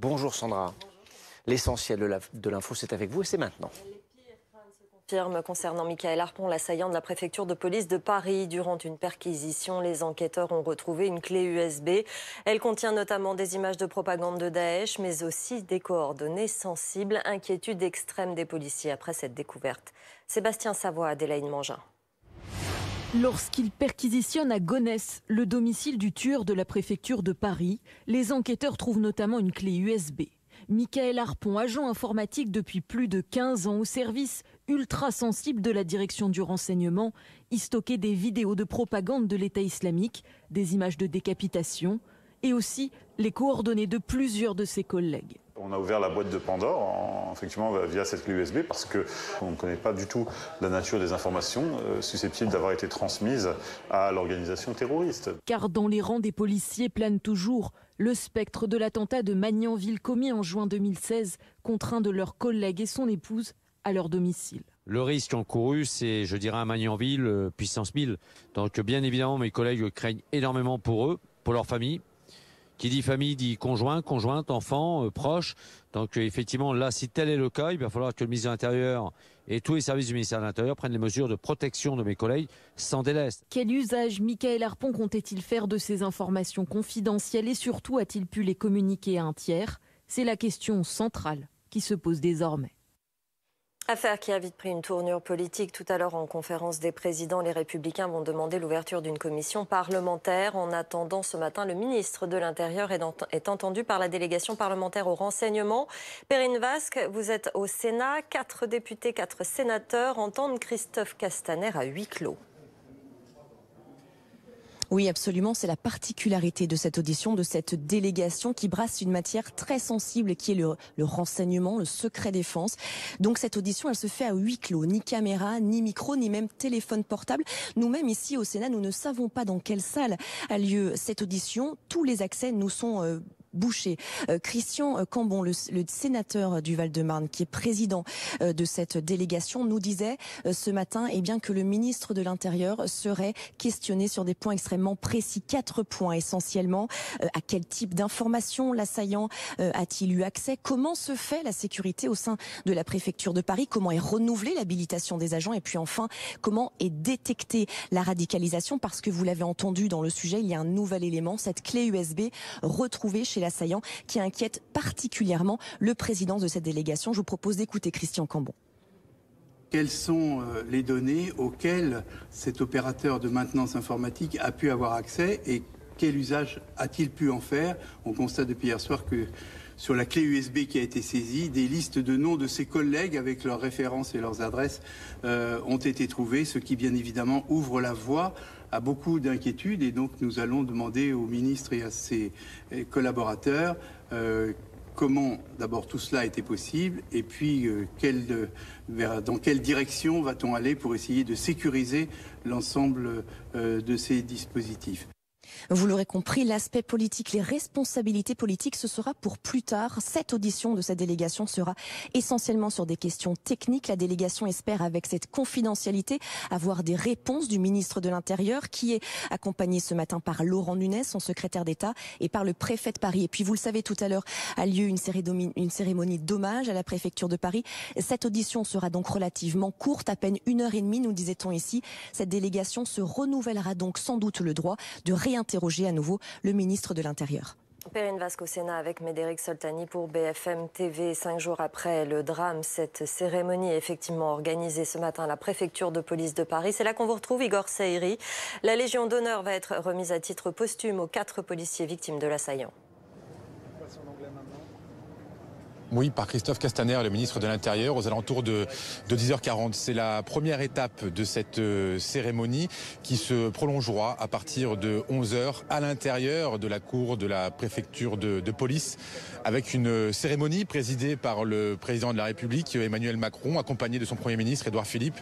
Bonjour Sandra. L'essentiel de l'info, c'est avec vous et c'est maintenant. Confirme concernant Michael Harpon, l'assaillant de la préfecture de police de Paris. Durant une perquisition, les enquêteurs ont retrouvé une clé USB. Elle contient notamment des images de propagande de Daesh, mais aussi des coordonnées sensibles. Inquiétude extrême des policiers après cette découverte. Sébastien Savoie, Adélaïde Mangin. Lorsqu'ils perquisitionnent à Gonesse, le domicile du tueur de la préfecture de Paris, les enquêteurs trouvent notamment une clé USB. Michael Harpon, agent informatique depuis plus de 15 ans au service ultra sensible de la direction du renseignement, y stockait des vidéos de propagande de l'État islamique, des images de décapitation et aussi les coordonnées de plusieurs de ses collègues. On a ouvert la boîte de Pandore, effectivement, via cette clé USB, parce qu'on ne connaît pas du tout la nature des informations susceptibles d'avoir été transmises à l'organisation terroriste. Car dans les rangs des policiers plane toujours le spectre de l'attentat de Magnanville commis en juin 2016 contre un de leurs collègues et son épouse à leur domicile. Le risque encouru, c'est, je dirais, à Magnanville, puissance 1000. Donc, bien évidemment, mes collègues craignent énormément pour eux, pour leur famille. Qui dit famille dit conjoint, conjointe, enfant, proche. Donc effectivement, là, si tel est le cas, il va falloir que le ministère de l'Intérieur et tous les services du ministère de l'Intérieur prennent les mesures de protection de mes collègues sans délai. Quel usage Michael Harpon comptait-il faire de ces informations confidentielles et surtout a-t-il pu les communiquer à un tiers? C'est la question centrale qui se pose désormais. Affaire qui a vite pris une tournure politique. Tout à l'heure, en conférence des présidents, les Républicains vont demander l'ouverture d'une commission parlementaire. En attendant, ce matin, le ministre de l'Intérieur est entendu par la délégation parlementaire au renseignement. Perrine Vasque, vous êtes au Sénat. 4 députés, 4 sénateurs entendent Christophe Castaner à huis clos. Oui, absolument. C'est la particularité de cette audition, de cette délégation qui brasse une matière très sensible qui est le renseignement, le secret défense. Donc cette audition, elle se fait à huis clos. Ni caméra, ni micro, ni même téléphone portable. Nous-mêmes ici au Sénat, nous ne savons pas dans quelle salle a lieu cette audition. Tous les accès nous sont bouché. Christian Cambon, le sénateur du Val-de-Marne, qui est président de cette délégation, nous disait ce matin que le ministre de l'Intérieur serait questionné sur des points extrêmement précis. 4 points essentiellement. À quel type d'informations l'assaillant a-t-il eu accès? Comment se fait la sécurité au sein de la préfecture de Paris? Comment est renouvelée l'habilitation des agents? Et puis enfin, comment est détectée la radicalisation? Parce que vous l'avez entendu dans le sujet, il y a un nouvel élément, cette clé USB retrouvée chez l'assaillant qui inquiète particulièrement le président de cette délégation. Je vous propose d'écouter Christian Cambon. Quelles sont les données auxquelles cet opérateur de maintenance informatique a pu avoir accès et quel usage a-t-il pu en faire? On constate depuis hier soir que sur la clé USB qui a été saisie, des listes de noms de ses collègues avec leurs références et leurs adresses ont été trouvées, ce qui bien évidemment ouvre la voie à beaucoup d'inquiétudes. Et donc nous allons demander au ministre et à ses collaborateurs comment d'abord tout cela a été possible et puis dans quelle direction va-t-on aller pour essayer de sécuriser l'ensemble de ces dispositifs. Vous l'aurez compris, l'aspect politique, les responsabilités politiques, ce sera pour plus tard. Cette audition de cette délégation sera essentiellement sur des questions techniques. La délégation espère, avec cette confidentialité, avoir des réponses du ministre de l'Intérieur, qui est accompagné ce matin par Laurent Nunez, son secrétaire d'État, et par le préfet de Paris. Et puis, vous le savez, tout à l'heure a lieu une cérémonie d'hommage à la préfecture de Paris. Cette audition sera donc relativement courte, à peine 1h30, nous disait-on ici. Cette délégation se renouvellera donc sans doute le droit de réinterroger à nouveau le ministre de l'Intérieur. Perrine Vasque au Sénat avec Médéric Soltani pour BFM TV. 5 jours après le drame, cette cérémonie est effectivement organisée ce matin à la préfecture de police de Paris. C'est là qu'on vous retrouve, Igor Seiri. La Légion d'honneur va être remise à titre posthume aux 4 policiers victimes de l'assaillant. Oui, par Christophe Castaner, le ministre de l'Intérieur, aux alentours de 10h40. C'est la première étape de cette cérémonie qui se prolongera à partir de 11h à l'intérieur de la cour de la préfecture de police, avec une cérémonie présidée par le président de la République, Emmanuel Macron, accompagné de son Premier ministre, Édouard Philippe,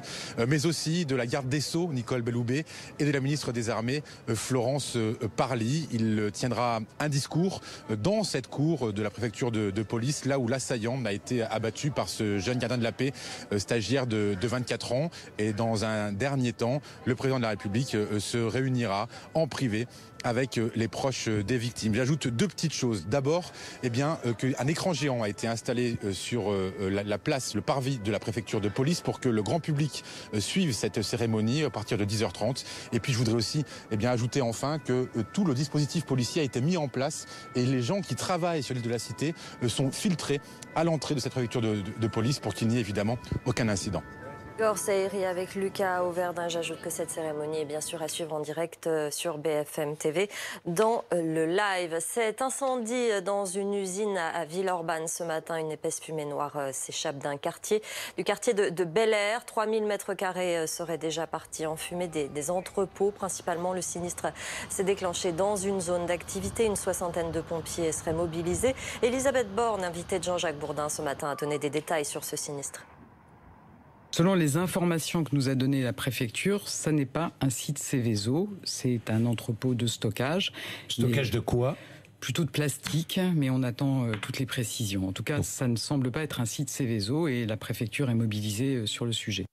mais aussi de la garde des Sceaux, Nicole Belloubet, et de la ministre des Armées, Florence Parly. Il tiendra un discours dans cette cour de la préfecture de police, là où l'assaillant a été abattu par ce jeune gardien de la paix, stagiaire de 24 ans. Et dans un dernier temps, le président de la République se réunira en privé avec les proches des victimes. J'ajoute 2 petites choses. D'abord, qu'un écran géant a été installé sur la place, le parvis de la préfecture de police pour que le grand public suive cette cérémonie à partir de 10h30. Et puis je voudrais aussi ajouter enfin que tout le dispositif policier a été mis en place et les gens qui travaillent sur l'île de la Cité sont filtrés à l'entrée de cette préfecture de police pour qu'il n'y ait évidemment aucun incident. Igor Saïri avec Lucas Auverdin. J'ajoute que cette cérémonie est bien sûr à suivre en direct sur BFM TV dans le live. Cet incendie dans une usine à Villeurbanne ce matin, une épaisse fumée noire s'échappe du quartier de Bel Air. 3000 mètres carrés seraient déjà partis en fumée des entrepôts. Principalement, le sinistre s'est déclenché dans une zone d'activité. Une 60aine de pompiers seraient mobilisés. Elisabeth Borne, invitée de Jean-Jacques Bourdin ce matin, a donné des détails sur ce sinistre. Selon les informations que nous a données la préfecture, ça n'est pas un site Seveso, c'est un entrepôt de stockage. Stockage de quoi ? Plutôt de plastique, mais on attend toutes les précisions. En tout cas, ça ne semble pas être un site Seveso et la préfecture est mobilisée sur le sujet.